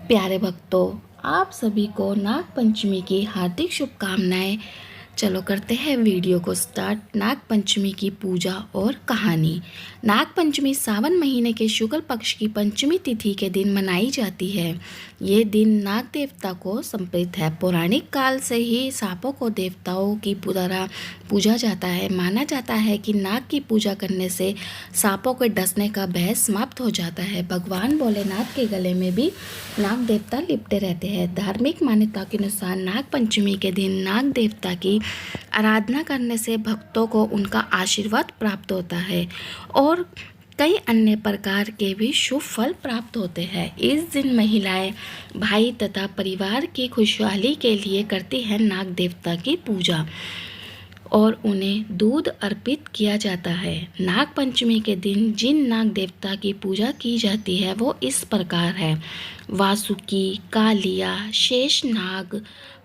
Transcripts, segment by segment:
प्यारे भक्तों, आप सभी को नाग पंचमी की हार्दिक शुभकामनाएं। चलो करते हैं वीडियो को स्टार्ट। नाग पंचमी की पूजा और कहानी। नाग पंचमी सावन महीने के शुक्ल पक्ष की पंचमी तिथि के दिन मनाई जाती है। ये दिन नाग देवता को समर्पित है। पौराणिक काल से ही सांपों को देवताओं की तरह पूजा जाता है। माना जाता है कि नाग की पूजा करने से सांपों के डसने का भय समाप्त हो जाता है। भगवान भोलेनाथ के गले में भी नाग देवता लिपटे रहते हैं। धार्मिक मान्यता के अनुसार नाग पंचमी के दिन नाग देवता की आराधना करने से भक्तों को उनका आशीर्वाद प्राप्त होता है और कई अन्य प्रकार के भी शुभ फल प्राप्त होते हैं। इस दिन महिलाएं भाई तथा परिवार की खुशहाली के लिए करती हैं नाग देवता की पूजा और उन्हें दूध अर्पित किया जाता है। नाग पंचमी के दिन जिन नाग देवता की पूजा की जाती है वो इस प्रकार है: वासुकी, कालिया, शेषनाग,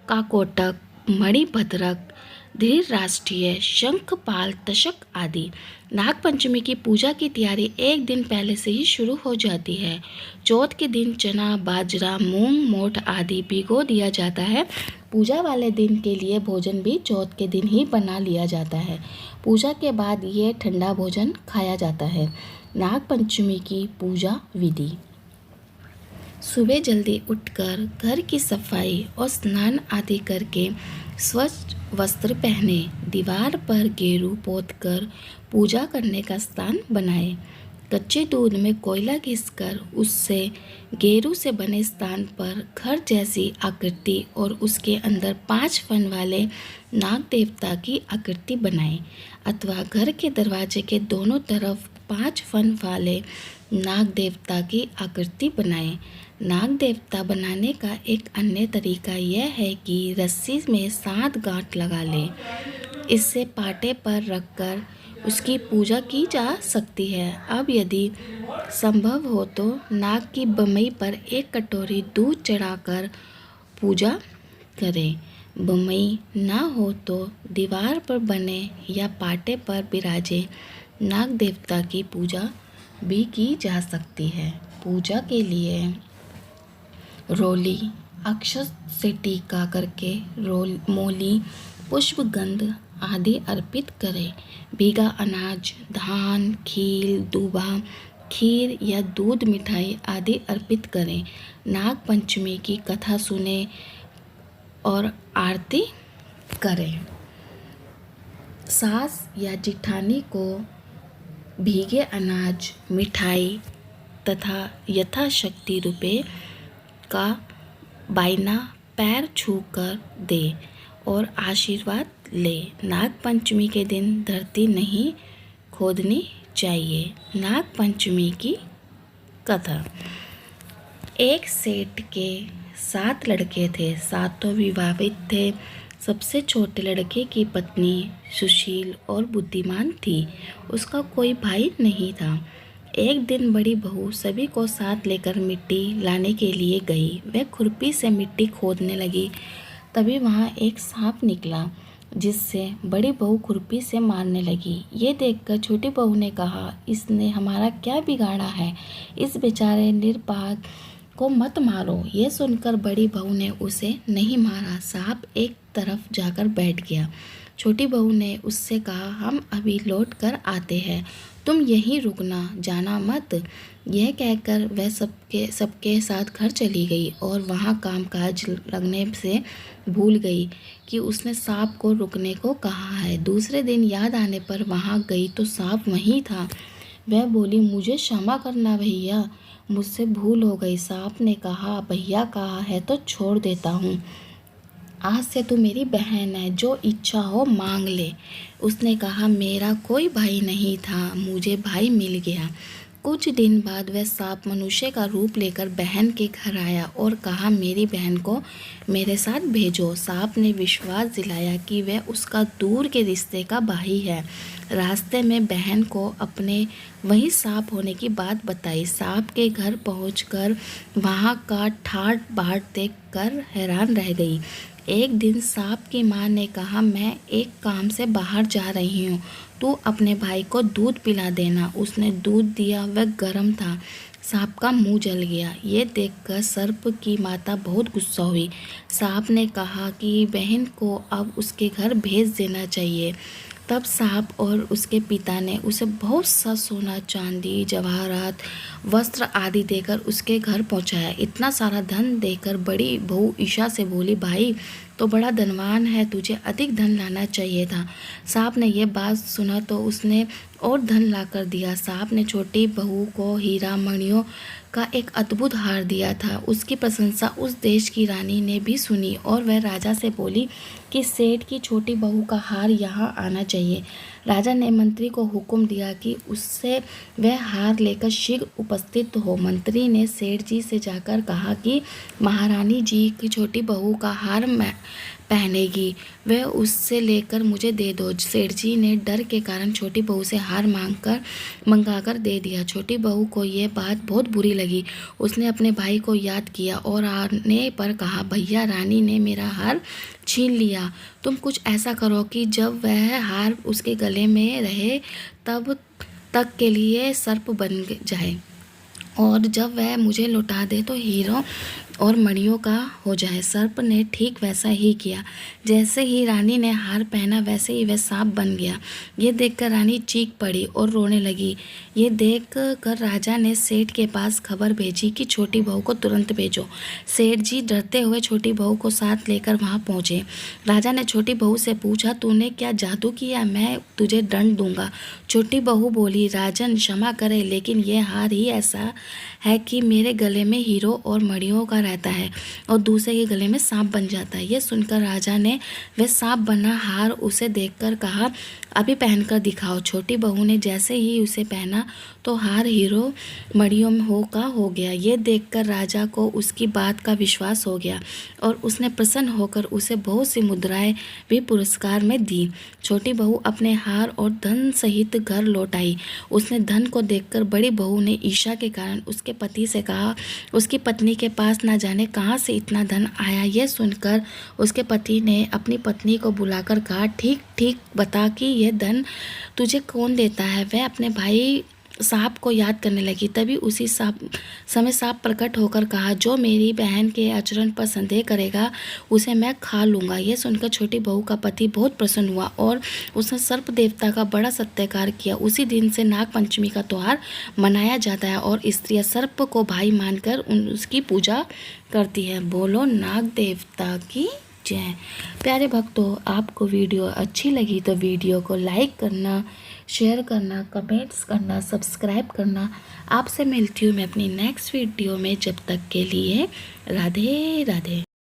काकोटक, मणिभद्रक, धीरराष्ट्रीय, शंखपाल, तक्षक आदि। नाग पंचमी की पूजा की तैयारी एक दिन पहले से ही शुरू हो जाती है। चौथ के दिन चना, बाजरा, मूंग, मोठ आदि भिगो दिया जाता है। पूजा वाले दिन के लिए भोजन भी चौथ के दिन ही बना लिया जाता है। पूजा के बाद ये ठंडा भोजन खाया जाता है। नाग पंचमी की पूजा विधि: सुबह जल्दी उठकर घर की सफाई और स्नान आदि करके स्वच्छ वस्त्र पहने, दीवार पर गेरू पोतकर पूजा करने का स्थान बनाए। कच्चे दूध में कोयला घिसकर उससे गेरू से बने स्थान पर घर जैसी आकृति और उसके अंदर 5 फन वाले नाग देवता की आकृति बनाएं अथवा घर के दरवाजे के दोनों तरफ 5 फन वाले नाग देवता की आकृति बनाएं। नाग देवता बनाने का एक अन्य तरीका यह है कि रस्सी में 7 गांठ लगा लें। इससे पाटे पर रखकर उसकी पूजा की जा सकती है। अब यदि संभव हो तो नाग की बमई पर 1 कटोरी दूध चढ़ाकर पूजा करें। बमई ना हो तो दीवार पर बने या पाटे पर विराजे नाग देवता की पूजा भी की जा सकती है। पूजा के लिए रोली, अक्षत से टीका करके मोली, पुष्पगंध आदि अर्पित करें। भीगा अनाज, धान, खील, दूबा, खीर या दूध, मिठाई आदि अर्पित करें। नाग पंचमी की कथा सुने और आरती करें। सास या जिठानी को भीगे अनाज, मिठाई तथा यथाशक्ति रुपए का बायना पैर छूकर दे और आशीर्वाद ले। नाग पंचमी के दिन धरती नहीं खोदनी चाहिए। नाग पंचमी की कथा: एक सेठ के 7 लड़के थे। सातों विवाहित थे। सबसे छोटे लड़के की पत्नी सुशील और बुद्धिमान थी। उसका कोई भाई नहीं था। एक दिन बड़ी बहू सभी को साथ लेकर मिट्टी लाने के लिए गई। वह खुरपी से मिट्टी खोदने लगी। तभी वहाँ एक सांप निकला जिससे बड़ी बहू खुरपी से मारने लगी। ये देखकर छोटी बहू ने कहा, इसने हमारा क्या बिगाड़ा है? इस बेचारे निर्भाग को मत मारो। ये सुनकर बड़ी बहू ने उसे नहीं मारा। सांप एक तरफ जाकर बैठ गया। छोटी बहू ने उससे कहा, हम अभी लौट कर आते हैं, तुम यहीं रुकना, जाना मत। यह कहकर वह सबके साथ घर चली गई और वहाँ कामकाज लगने से भूल गई कि उसने सांप को रुकने को कहा है। दूसरे दिन याद आने पर वहाँ गई तो सांप वहीं था। वह बोली, मुझे क्षमा करना भैया, मुझसे भूल हो गई। सांप ने कहा, भैया कहा है तो छोड़ देता हूँ। आज से तू मेरी बहन है, जो इच्छा हो मांग ले। उसने कहा, मेरा कोई भाई नहीं था, मुझे भाई मिल गया। कुछ दिन बाद वह सांप मनुष्य का रूप लेकर बहन के घर आया और कहा, मेरी बहन को मेरे साथ भेजो। सांप ने विश्वास दिलाया कि वह उसका दूर के रिश्ते का भाई है। रास्ते में बहन को अपने वही सांप होने की बात बताई। सांप के घर पहुंचकर वहां का ठाट बाट देखकर हैरान रह गई। एक दिन सांप की माँ ने कहा, मैं एक काम से बाहर जा रही हूँ, तू अपने भाई को दूध पिला देना। उसने दूध दिया, वह गर्म था। सांप का मुंह जल गया। ये देखकर सर्प की माता बहुत गुस्सा हुई। सांप ने कहा कि बहन को अब उसके घर भेज देना चाहिए। तब सांप और उसके पिता ने उसे बहुत सा सोना, चांदी, जवाहरात, वस्त्र आदि देकर उसके घर पहुंचाया। इतना सारा धन देकर बड़ी बहू ईशा से बोली, भाई तो बड़ा धनवान है, तुझे अधिक धन लाना चाहिए था। सांप ने यह बात सुना तो उसने और धन लाकर दिया। सांप ने छोटी बहू को हीरा मणियों का एक अद्भुत हार दिया था। उसकी प्रशंसा उस देश की रानी ने भी सुनी और वह राजा से बोली कि सेठ की छोटी बहू का हार यहाँ आना चाहिए। राजा ने मंत्री को हुक्म दिया कि उससे वह हार लेकर शीघ्र उपस्थित हो। मंत्री ने सेठ जी से जाकर कहा कि महारानी जी की छोटी बहू का हार मैं पहनेगी, वह उससे लेकर मुझे दे दो। सेठ जी ने डर के कारण छोटी बहू से हार मंगाकर दे दिया। छोटी बहू को यह बात बहुत बुरी लगी। उसने अपने भाई को याद किया और आने पर कहा, भैया रानी ने मेरा हार छीन लिया। तुम कुछ ऐसा करो कि जब वह हार उसके गले में रहे तब तक के लिए सर्प बन जाए, और जब वह मुझे लौटा दे तो हीरों और मणियों का हो जाए। सर्प ने ठीक वैसा ही किया। जैसे ही रानी ने हार पहना वैसे ही वह सांप बन गया। ये देखकर रानी चीख पड़ी और रोने लगी। ये देखकर राजा ने सेठ के पास खबर भेजी कि छोटी बहू को तुरंत भेजो। सेठ जी डरते हुए छोटी बहू को साथ लेकर वहां पहुंचे। राजा ने छोटी बहू से पूछा, तूने क्या जादू किया? मैं तुझे दंड दूंगा। छोटी बहू बोली, राजन क्षमा करे, लेकिन यह हार ही ऐसा है कि मेरे गले में हीरो और मणियों का रहता है और दूसरे के गले में सांप बन जाता है। यह सुनकर राजा ने वह सांप बना हार उसे देखकर कहा, अभी पहनकर दिखाओ। छोटी बहू ने जैसे ही उसे पहना तो हार हीरो मणियों हो गया। ये देखकर राजा को उसकी बात का विश्वास हो गया और उसने प्रसन्न होकर उसे बहुत सी मुद्राएं भी पुरस्कार में दी। छोटी बहू अपने हार और धन सहित घर लौट आई। उसने धन को देखकर बड़ी बहू ने ईर्ष्या के कारण उसके पति से कहा, उसकी पत्नी के पास ना जाने कहाँ से इतना धन आया। यह सुनकर उसके पति ने अपनी पत्नी को बुलाकर कहा, ठीक ठीक बता कि यह धन तुझे कौन देता है। वह अपने भाई सांप को याद करने लगी। तभी उसी समय सांप प्रकट होकर कहा, जो मेरी बहन के आचरण पर संदेह करेगा उसे मैं खा लूँगा। यह सुनकर छोटी बहू का पति बहुत प्रसन्न हुआ और उसने सर्प देवता का बड़ा सत्कार किया। उसी दिन से नाग पंचमी का त्यौहार मनाया जाता है और स्त्रियां सर्प को भाई मानकर उसकी पूजा करती हैं। बोलो नाग देवता की जय। प्यारे भक्तों, आपको वीडियो अच्छी लगी तो वीडियो को लाइक करना, शेयर करना, कमेंट्स करना, सब्सक्राइब करना। आपसे मिलती हूँ मैं अपनी नेक्स्ट वीडियो में। जब तक के लिए राधे राधे।